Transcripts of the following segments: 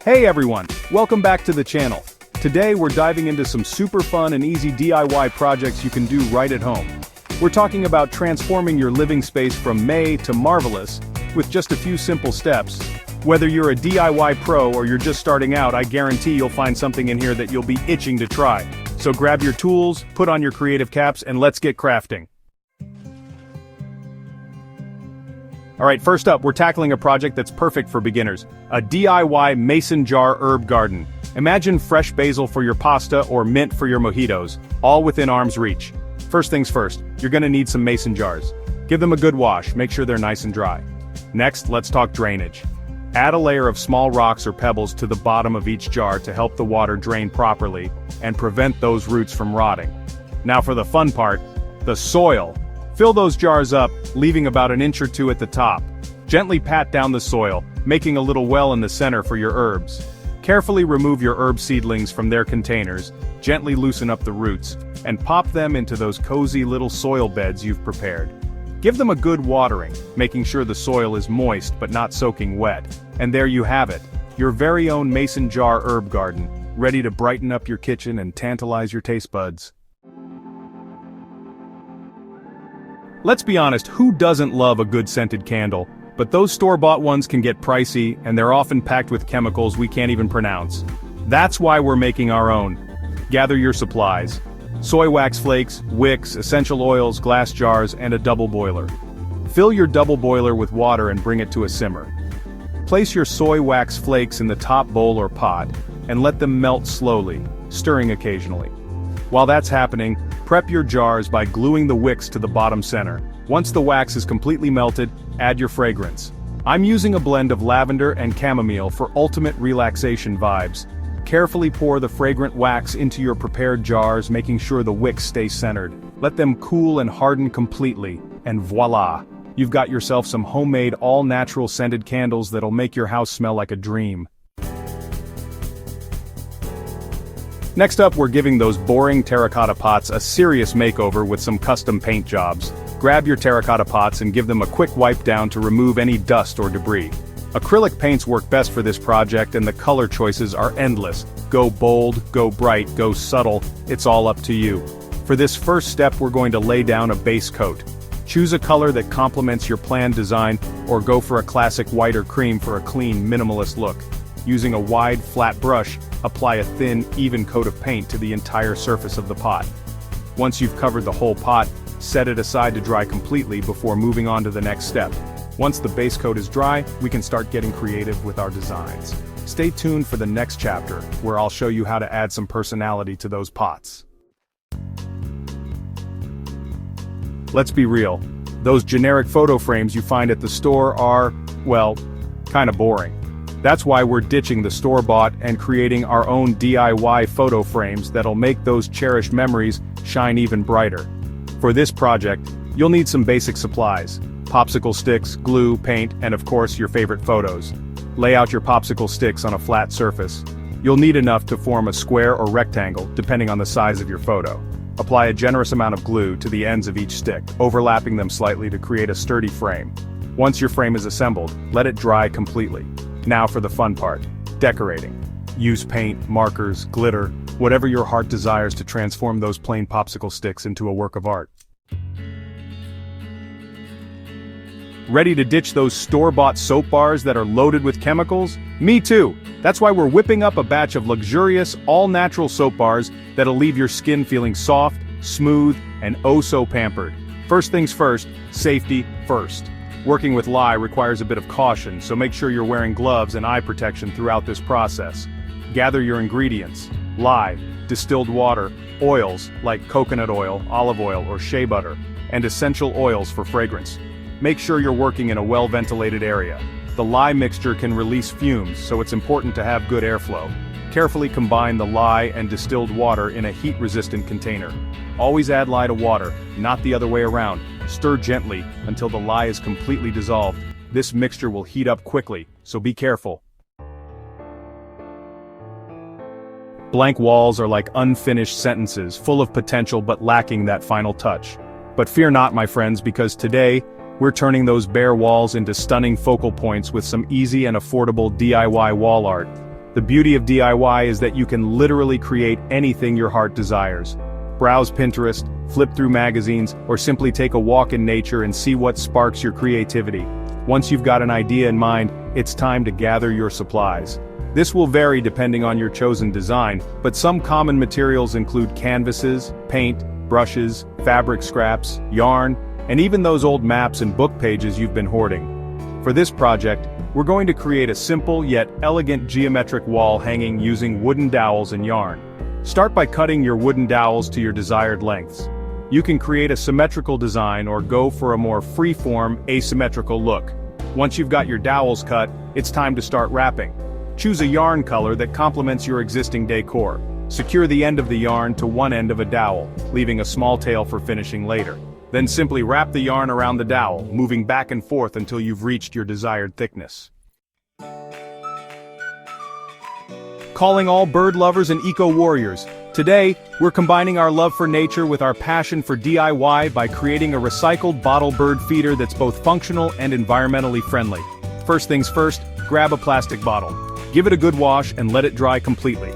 Hey everyone, welcome back to the channel. Today we're diving into some super fun and easy DIY projects you can do right at home. We're talking about transforming your living space from May to marvelous with just a few simple steps. Whether you're a DIY pro or you're just starting out, I guarantee you'll find something in here that you'll be itching to try. So grab your tools, put on your creative caps, and let's get crafting. Alright, first up, we're tackling a project that's perfect for beginners. A DIY mason jar herb garden. Imagine fresh basil for your pasta or mint for your mojitos, all within arm's reach. First things first, you're gonna need some mason jars. Give them a good wash, make sure they're nice and dry. Next, let's talk drainage. Add a layer of small rocks or pebbles to the bottom of each jar to help the water drain properly and prevent those roots from rotting. Now for the fun part, the soil. Fill those jars up, leaving about an inch or two at the top. Gently pat down the soil, making a little well in the center for your herbs. Carefully remove your herb seedlings from their containers, gently loosen up the roots, and pop them into those cozy little soil beds you've prepared. Give them a good watering, making sure the soil is moist but not soaking wet. And there you have it, your very own mason jar herb garden, ready to brighten up your kitchen and tantalize your taste buds. Let's be honest, who doesn't love a good scented candle? But those store-bought ones can get pricey, and they're often packed with chemicals we can't even pronounce. That's why we're making our own. Gather your supplies. Soy wax flakes, wicks, essential oils, glass jars, and a double boiler. Fill your double boiler with water and bring it to a simmer. Place your soy wax flakes in the top bowl or pot, and let them melt slowly, stirring occasionally. While that's happening, prep your jars by gluing the wicks to the bottom center. Once the wax is completely melted, add your fragrance. I'm using a blend of lavender and chamomile for ultimate relaxation vibes. Carefully pour the fragrant wax into your prepared jars, making sure the wicks stay centered. Let them cool and harden completely, and voila! You've got yourself some homemade all-natural scented candles that'll make your house smell like a dream. Next up, we're giving those boring terracotta pots a serious makeover with some custom paint jobs. Grab your terracotta pots and give them a quick wipe down to remove any dust or debris. Acrylic paints work best for this project and the color choices are endless. Go bold, go bright, go subtle, it's all up to you. For this first step, we're going to lay down a base coat. Choose a color that complements your planned design, or go for a classic white or cream for a clean, minimalist look. Using a wide, flat brush, apply a thin, even coat of paint to the entire surface of the pot. Once you've covered the whole pot, set it aside to dry completely before moving on to the next step. Once the base coat is dry, we can start getting creative with our designs. Stay tuned for the next chapter, where I'll show you how to add some personality to those pots. Let's be real, those generic photo frames you find at the store are, well, kinda boring. That's why we're ditching the store-bought and creating our own DIY photo frames that'll make those cherished memories shine even brighter. For this project, you'll need some basic supplies: popsicle sticks, glue, paint, and of course your favorite photos. Lay out your popsicle sticks on a flat surface. You'll need enough to form a square or rectangle, depending on the size of your photo. Apply a generous amount of glue to the ends of each stick, overlapping them slightly to create a sturdy frame. Once your frame is assembled, let it dry completely. Now for the fun part, decorating. Use paint, markers, glitter, whatever your heart desires to transform those plain popsicle sticks into a work of art. Ready to ditch those store-bought soap bars that are loaded with chemicals? Me too! That's why we're whipping up a batch of luxurious, all-natural soap bars that'll leave your skin feeling soft, smooth, and oh so pampered. First things first, safety first. Working with lye requires a bit of caution, so make sure you're wearing gloves and eye protection throughout this process. Gather your ingredients: lye, distilled water, oils like coconut oil, olive oil, or shea butter, and essential oils for fragrance. Make sure you're working in a well-ventilated area. The lye mixture can release fumes, so it's important to have good airflow. Carefully combine the lye and distilled water in a heat-resistant container. Always add lye to water, not the other way around. Stir gently until the lye is completely dissolved. This mixture will heat up quickly, so be careful. Blank walls are like unfinished sentences, full of potential but lacking that final touch. But fear not, my friends, because today, we're turning those bare walls into stunning focal points with some easy and affordable DIY wall art. The beauty of DIY is that you can literally create anything your heart desires. Browse Pinterest, flip through magazines, or simply take a walk in nature and see what sparks your creativity. Once you've got an idea in mind, it's time to gather your supplies. This will vary depending on your chosen design, but some common materials include canvases, paint, brushes, fabric scraps, yarn, and even those old maps and book pages you've been hoarding. For this project, we're going to create a simple yet elegant geometric wall hanging using wooden dowels and yarn. Start by cutting your wooden dowels to your desired lengths. You can create a symmetrical design or go for a more free-form, asymmetrical look. Once you've got your dowels cut, it's time to start wrapping. Choose a yarn color that complements your existing decor. Secure the end of the yarn to one end of a dowel, leaving a small tail for finishing later. Then simply wrap the yarn around the dowel, moving back and forth until you've reached your desired thickness. Calling all bird lovers and eco-warriors. Today, we're combining our love for nature with our passion for DIY by creating a recycled bottle bird feeder that's both functional and environmentally friendly. First things first, grab a plastic bottle. Give it a good wash and let it dry completely.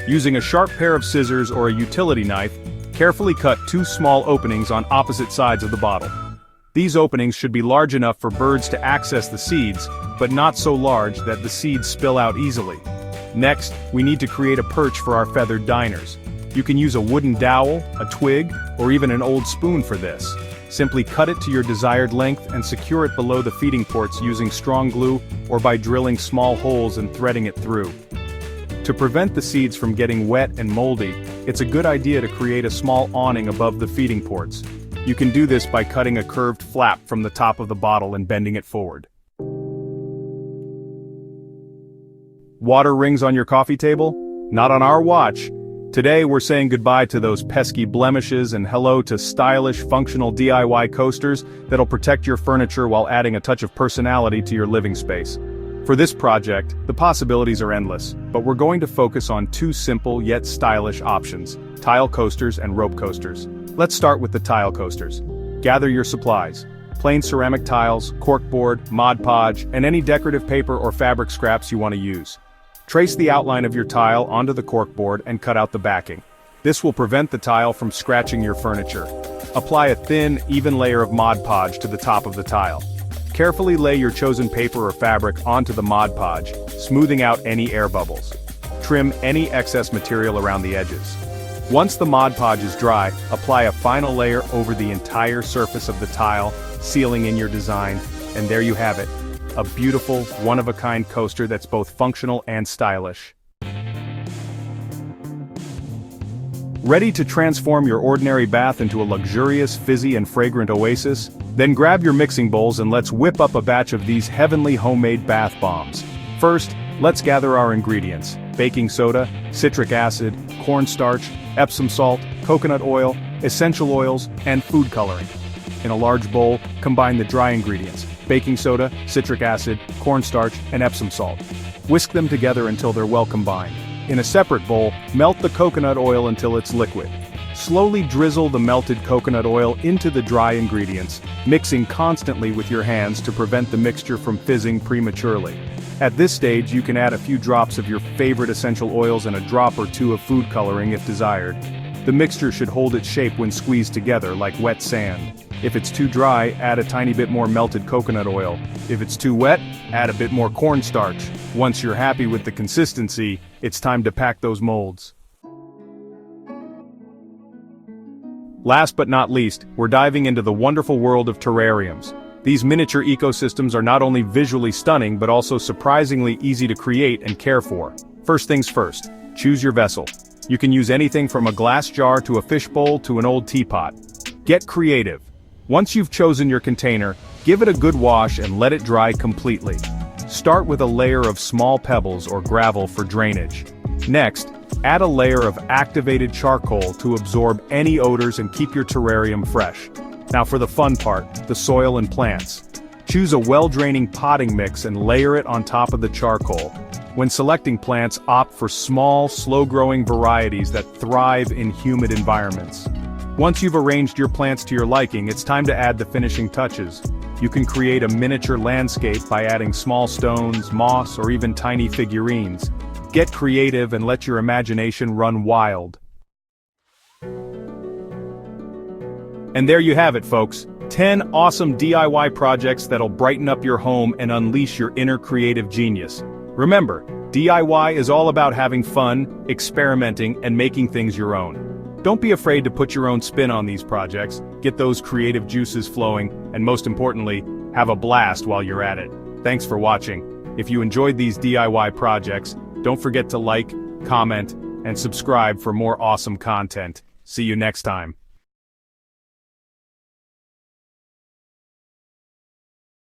Using a sharp pair of scissors or a utility knife, carefully cut 2 small openings on opposite sides of the bottle. These openings should be large enough for birds to access the seeds, but not so large that the seeds spill out easily. Next, we need to create a perch for our feathered diners. You can use a wooden dowel, a twig, or even an old spoon for this. Simply cut it to your desired length and secure it below the feeding ports using strong glue or by drilling small holes and threading it through. To prevent the seeds from getting wet and moldy, it's a good idea to create a small awning above the feeding ports. You can do this by cutting a curved flap from the top of the bottle and bending it forward. Water rings on your coffee table? Not on our watch. Today we're saying goodbye to those pesky blemishes and hello to stylish, functional DIY coasters that'll protect your furniture while adding a touch of personality to your living space. For this project, the possibilities are endless, but we're going to focus on 2 simple yet stylish options: tile coasters and rope coasters. Let's start with the tile coasters. Gather your supplies: plain ceramic tiles, corkboard, Mod Podge, and any decorative paper or fabric scraps you want to use. Trace the outline of your tile onto the corkboard and cut out the backing. This will prevent the tile from scratching your furniture. Apply a thin, even layer of Mod Podge to the top of the tile. Carefully lay your chosen paper or fabric onto the Mod Podge, smoothing out any air bubbles. Trim any excess material around the edges. Once the Mod Podge is dry, apply a final layer over the entire surface of the tile, sealing in your design, and there you have it. A beautiful, one-of-a-kind coaster that's both functional and stylish. Ready to transform your ordinary bath into a luxurious, fizzy and fragrant oasis? Then grab your mixing bowls and let's whip up a batch of these heavenly homemade bath bombs. First, let's gather our ingredients: baking soda, citric acid, cornstarch, Epsom salt, coconut oil, essential oils, and food coloring. In a large bowl, combine the dry ingredients: baking soda, citric acid, cornstarch, and Epsom salt. Whisk them together until they're well combined. In a separate bowl, melt the coconut oil until it's liquid. Slowly drizzle the melted coconut oil into the dry ingredients, mixing constantly with your hands to prevent the mixture from fizzing prematurely. At this stage, you can add a few drops of your favorite essential oils and a drop or 2 of food coloring if desired. The mixture should hold its shape when squeezed together like wet sand. If it's too dry, add a tiny bit more melted coconut oil. If it's too wet, add a bit more cornstarch. Once you're happy with the consistency, it's time to pack those molds. Last but not least, we're diving into the wonderful world of terrariums. These miniature ecosystems are not only visually stunning but also surprisingly easy to create and care for. First things first, choose your vessel. You can use anything from a glass jar to a fishbowl to an old teapot. Get creative. Once you've chosen your container, give it a good wash and let it dry completely. Start with a layer of small pebbles or gravel for drainage. Next, add a layer of activated charcoal to absorb any odors and keep your terrarium fresh. Now for the fun part, the soil and plants. Choose a well-draining potting mix and layer it on top of the charcoal. When selecting plants, opt for small, slow-growing varieties that thrive in humid environments. Once you've arranged your plants to your liking, it's time to add the finishing touches. You can create a miniature landscape by adding small stones, moss, or even tiny figurines. Get creative and let your imagination run wild. And there you have it, folks. 10 awesome DIY projects that'll brighten up your home and unleash your inner creative genius. Remember, DIY is all about having fun, experimenting, and making things your own. Don't be afraid to put your own spin on these projects, get those creative juices flowing, and most importantly, have a blast while you're at it. Thanks for watching. If you enjoyed these DIY projects, don't forget to like, comment, and subscribe for more awesome content. See you next time.